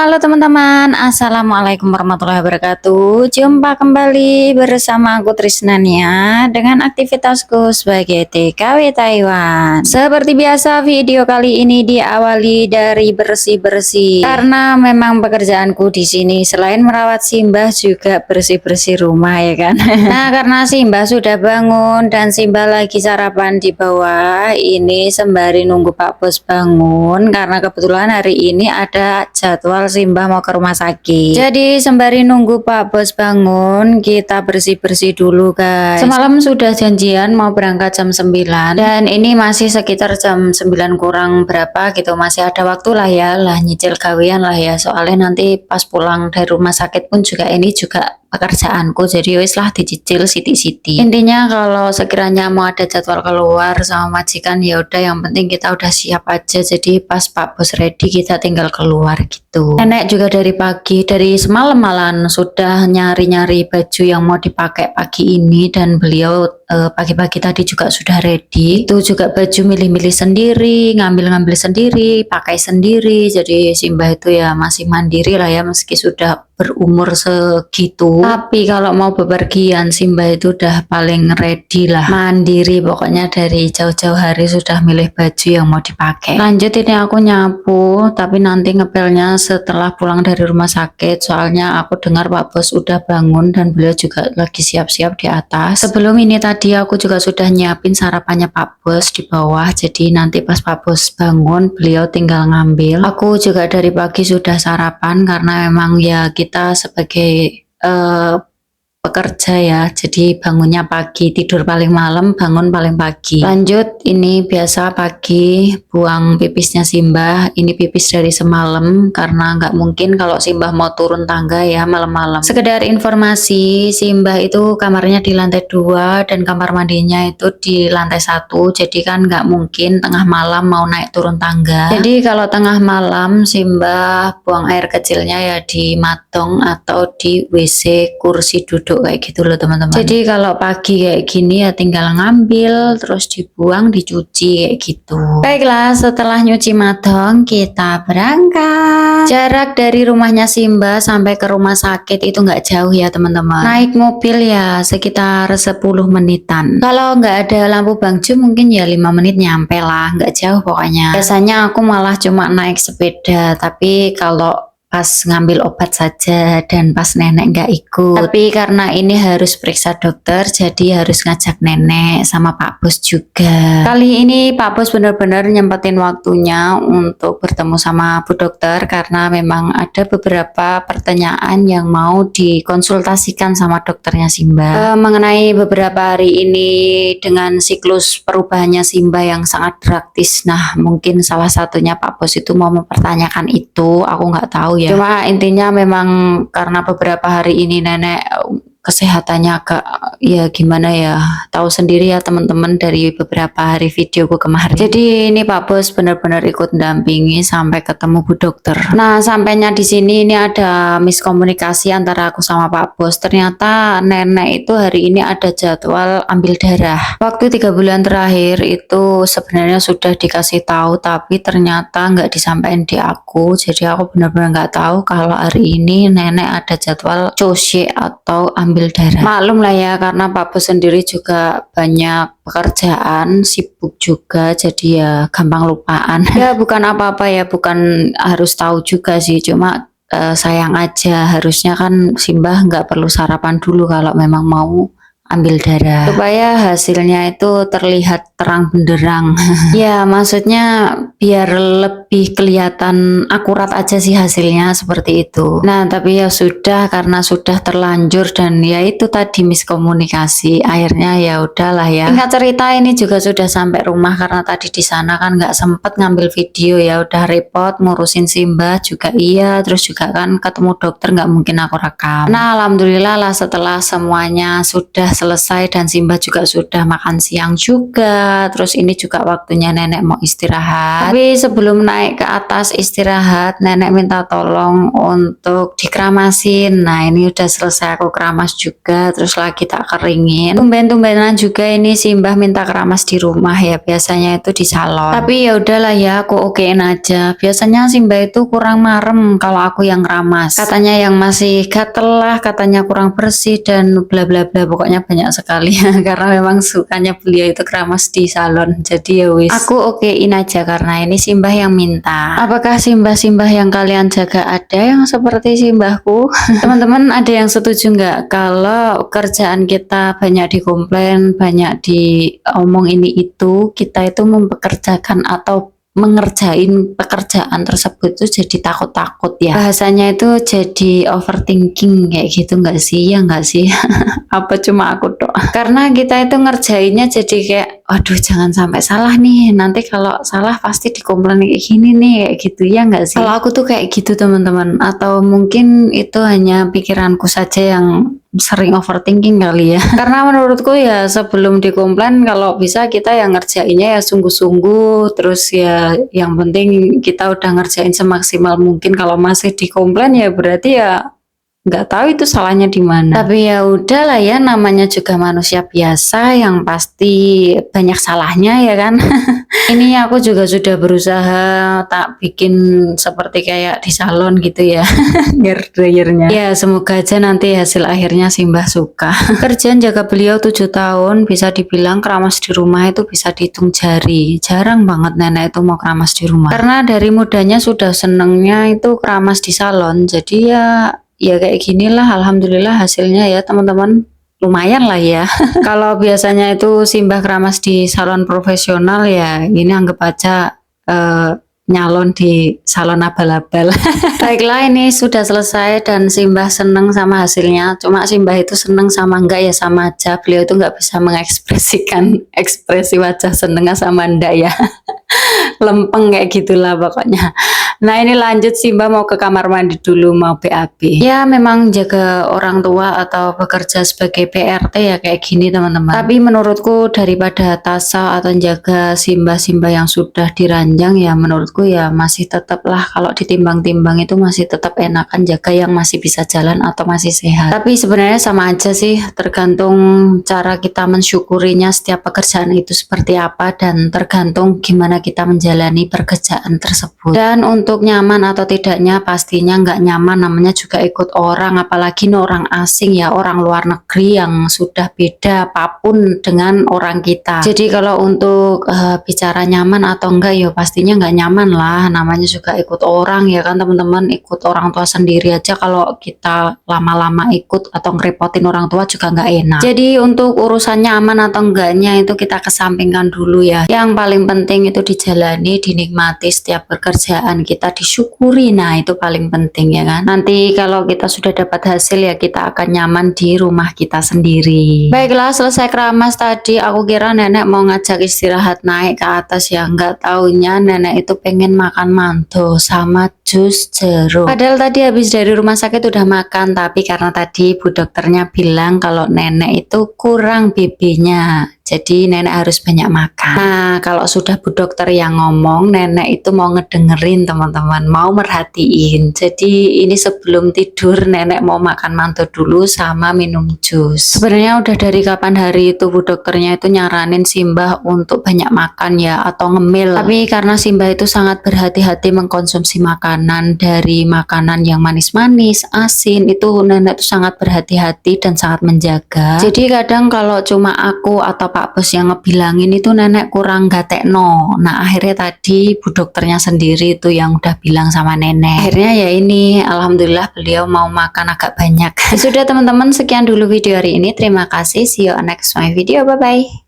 Halo teman-teman, Assalamualaikum warahmatullahi wabarakatuh. Jumpa kembali bersama aku Trisnania dengan aktivitasku sebagai TKW Taiwan. Seperti biasa, video kali ini diawali dari bersih-bersih karena memang pekerjaanku di sini selain merawat Simbah juga bersih-bersih rumah ya kan. Nah, karena Simbah sudah bangun dan Simbah lagi sarapan di bawah, ini sembari nunggu Pak Bos bangun karena kebetulan hari ini ada jadwal Simbah mau ke rumah sakit. Jadi sembari nunggu Pak Bos bangun, kita bersih-bersih dulu guys. Semalam sudah janjian mau berangkat jam 9 dan ini masih sekitar jam 9 kurang berapa gitu, masih ada waktu lah ya, nyicil gawean lah ya, soalnya nanti pas pulang dari rumah sakit pun juga ini juga pekerjaanku, jadi wis lah dicicil siti-siti. Intinya kalau sekiranya mau ada jadwal keluar sama majikan ya udah, yang penting kita udah siap aja, jadi pas Pak Bos ready kita tinggal keluar gitu. Nenek juga dari pagi, dari semalam malahan sudah nyari-nyari baju yang mau dipakai pagi ini, dan beliau pagi-pagi tadi juga sudah ready. Itu juga baju milih-milih sendiri, ngambil-ngambil sendiri, pakai sendiri. Jadi Simbah itu ya masih mandiri lah ya, meski sudah berumur segitu. Tapi kalau mau bepergian, Simbah itu udah paling ready lah, mandiri pokoknya, dari jauh-jauh hari sudah milih baju yang mau dipakai. Lanjut, ini aku nyapu, tapi nanti ngepelnya setelah pulang dari rumah sakit, soalnya aku dengar Pak Bos udah bangun dan beliau juga lagi siap-siap di atas. Sebelum ini tadi aku juga sudah nyiapin sarapannya Pak Bos di bawah, jadi nanti pas Pak Bos bangun beliau tinggal ngambil. Aku juga dari pagi sudah sarapan karena memang ya kita sebagai pekerja ya, jadi bangunnya pagi, tidur paling malam, bangun paling pagi. Lanjut, ini biasa pagi buang pipisnya Simbah. Ini pipis dari semalam karena nggak mungkin kalau Simbah mau turun tangga ya malam-malam. Sekedar informasi, Simbah itu kamarnya di lantai 2 dan kamar mandinya itu di lantai 1, jadi kan nggak mungkin tengah malam mau naik turun tangga. Jadi kalau tengah malam Simbah buang air kecilnya ya di matong atau di WC kursi duduk kayak gitu loh teman-teman. Jadi kalau pagi kayak gini ya tinggal ngambil terus dibuang, dicuci kayak gitu. Baiklah, setelah nyuci matang kita berangkat. Jarak dari rumahnya Simbah sampai ke rumah sakit itu nggak jauh ya teman-teman. Naik mobil ya sekitar 10 menitan. Kalau nggak ada lampu bangju mungkin ya 5 menit nyampe lah, nggak jauh pokoknya. Biasanya aku malah cuma naik sepeda, tapi kalau pas ngambil obat saja dan pas nenek nggak ikut. Tapi karena ini harus periksa dokter, jadi harus ngajak nenek sama Pak Bos juga. Kali ini Pak Bos benar-benar nyempetin waktunya untuk bertemu sama Bu Dokter karena memang ada beberapa pertanyaan yang mau dikonsultasikan sama dokternya Simbah. Mengenai beberapa hari ini dengan siklus perubahannya Simbah yang sangat drastis. Nah, mungkin salah satunya Pak Bos itu mau mempertanyakan itu, aku nggak tahu ya. Cuma intinya memang karena beberapa hari ini nenek kesehatannya agak ya gimana ya, tahu sendiri ya teman-teman dari beberapa hari videoku kemarin. Jadi ini Pak Bos benar-benar ikut mendampingi sampai ketemu Bu Dokter. Nah, sampainya di sini ini ada miskomunikasi antara aku sama Pak Bos. Ternyata nenek itu hari ini ada jadwal ambil darah. Waktu 3 bulan terakhir itu sebenarnya sudah dikasih tahu, tapi ternyata nggak disampaikan di aku. Jadi aku benar-benar nggak tahu kalau hari ini nenek ada jadwal cosye atau ambil darah. Maklum lah ya, karena Pak Bos sendiri juga banyak pekerjaan, sibuk juga, jadi ya gampang lupaan. Ya bukan apa-apa ya, bukan harus tahu juga sih, cuma sayang aja, harusnya kan Simbah nggak perlu sarapan dulu kalau memang mau ambil darah, supaya hasilnya itu terlihat terang benderang. Ya maksudnya biar lebih kelihatan akurat aja sih hasilnya, seperti itu. Nah tapi ya sudah, karena sudah terlanjur dan ya itu tadi miskomunikasi, akhirnya ya udahlah ya. Singkat cerita ini juga sudah sampai rumah karena tadi di sana kan nggak sempet ngambil video ya, udah repot ngurusin Simbah juga iya, terus juga kan ketemu dokter nggak mungkin aku rekam. Nah alhamdulillah lah setelah semuanya sudah selesai dan Simbah juga sudah makan siang juga, terus ini juga waktunya nenek mau istirahat. Tapi sebelum naik ke atas istirahat, nenek minta tolong untuk dikeramasin. Nah ini udah selesai aku keramas juga, terus lagi tak keringin. Tumben-tumbenan juga ini si Mbah minta keramas di rumah ya, biasanya itu di salon. Tapi ya udahlah ya, aku okein aja. Biasanya si Mbah itu kurang marem kalau aku yang keramas. Katanya yang masih gatel lah, katanya kurang bersih dan bla bla bla, pokoknya banyak sekali karena memang sukanya beliau itu keramas di salon. Jadi ya wis, aku okein aja karena ini Simbah yang minta. Apakah simbah-simbah yang kalian jaga ada yang seperti simbahku? Teman-teman ada yang setuju nggak kalau kerjaan kita banyak dikomplain, banyak diomong ini itu, kita itu mempekerjakan atau mengerjain pekerjaan tersebut tuh jadi takut-takut ya, bahasanya itu jadi overthinking kayak gitu nggak sih? Ya nggak sih? Apa cuma aku doang? Karena kita itu ngerjainnya jadi kayak waduh jangan sampai salah nih, nanti kalau salah pasti dikomplain kayak gini nih, kayak gitu ya nggak sih? Kalau aku tuh kayak gitu teman-teman, atau mungkin itu hanya pikiranku saja yang sering overthinking kali ya. Karena menurutku ya sebelum dikomplain kalau bisa kita yang ngerjainnya ya sungguh-sungguh, terus ya yang penting kita udah ngerjain semaksimal mungkin. Kalau masih dikomplain ya berarti ya nggak tahu itu salahnya di mana. Tapi ya udahlah ya, namanya juga manusia biasa yang pasti banyak salahnya ya kan. Ini aku juga sudah berusaha tak bikin seperti kayak di salon gitu ya. Hair dryernya. Ya semoga aja nanti hasil akhirnya Simbah suka. Kerjaan jaga beliau 7 tahun bisa dibilang keramas di rumah itu bisa dihitung jari. Jarang banget nenek itu mau keramas di rumah. Karena dari mudanya sudah senengnya itu keramas di salon. Jadi ya kayak ginilah, alhamdulillah hasilnya ya teman-teman, lumayan lah ya. Kalau biasanya itu Simbah keramas di salon profesional ya ini anggap aja nyalon di salon abal-abal. Baiklah ini sudah selesai dan Simbah seneng sama hasilnya. Cuma Simbah itu seneng sama enggak ya sama aja, beliau itu nggak bisa mengekspresikan ekspresi wajah senengnya sama enggak ya. Lempeng kayak gitulah pokoknya. Nah ini lanjut Simbah mau ke kamar mandi dulu, mau BAB. Ya memang jaga orang tua atau bekerja sebagai PRT ya kayak gini teman-teman. Tapi menurutku daripada tasa atau jaga Simbah-Simbah yang sudah diranjang ya menurutku ya masih tetap lah, kalau ditimbang-timbang itu masih tetap enakan jaga yang masih bisa jalan atau masih sehat. Tapi sebenarnya sama aja sih, tergantung cara kita mensyukurinya setiap pekerjaan itu seperti apa dan tergantung gimana kita menjalani pekerjaan tersebut. Dan untuk nyaman atau tidaknya pastinya nggak nyaman, namanya juga ikut orang, apalagi orang asing ya, orang luar negeri yang sudah beda apapun dengan orang kita. Jadi kalau untuk bicara nyaman atau enggak ya pastinya nggak nyaman lah, namanya juga ikut orang ya kan teman-teman, ikut orang tua sendiri aja kalau kita lama-lama ikut atau ngerepotin orang tua juga nggak enak. Jadi untuk urusan nyaman atau enggaknya itu kita kesampingkan dulu ya, yang paling penting itu dijalani, dinikmati setiap pekerjaan kita, disyukuri. Nah itu paling penting ya kan. Nanti kalau kita sudah dapat hasil ya kita akan nyaman di rumah kita sendiri. Baiklah selesai keramas tadi, aku kira nenek mau ngajak istirahat naik ke atas ya, nggak taunya nenek itu pengen makan manto sama jus jeruk. Padahal tadi habis dari rumah sakit udah makan, tapi karena tadi bu dokternya bilang kalau nenek itu kurang BB-nya, jadi nenek harus banyak makan. Nah kalau sudah bu dokter yang ngomong, nenek itu mau ngedengerin teman-teman, mau merhatiin. Jadi ini sebelum tidur nenek mau makan manto dulu sama minum jus. Sebenarnya udah dari kapan hari itu bu dokternya itu nyaranin Simbah untuk banyak makan ya atau ngemil. Tapi karena Simbah itu sangat berhati-hati mengkonsumsi makanan, dari makanan yang manis-manis, asin, itu nenek itu sangat berhati-hati dan sangat menjaga. Jadi kadang kalau cuma aku atau Pak Bos yang ngebilangin itu nenek kurang gatekno. Nah akhirnya tadi bu dokternya sendiri itu yang udah bilang sama nenek. Akhirnya ya ini alhamdulillah beliau mau makan agak banyak. Sudah teman-teman, sekian dulu video hari ini. Terima kasih, see you on next my video, bye bye.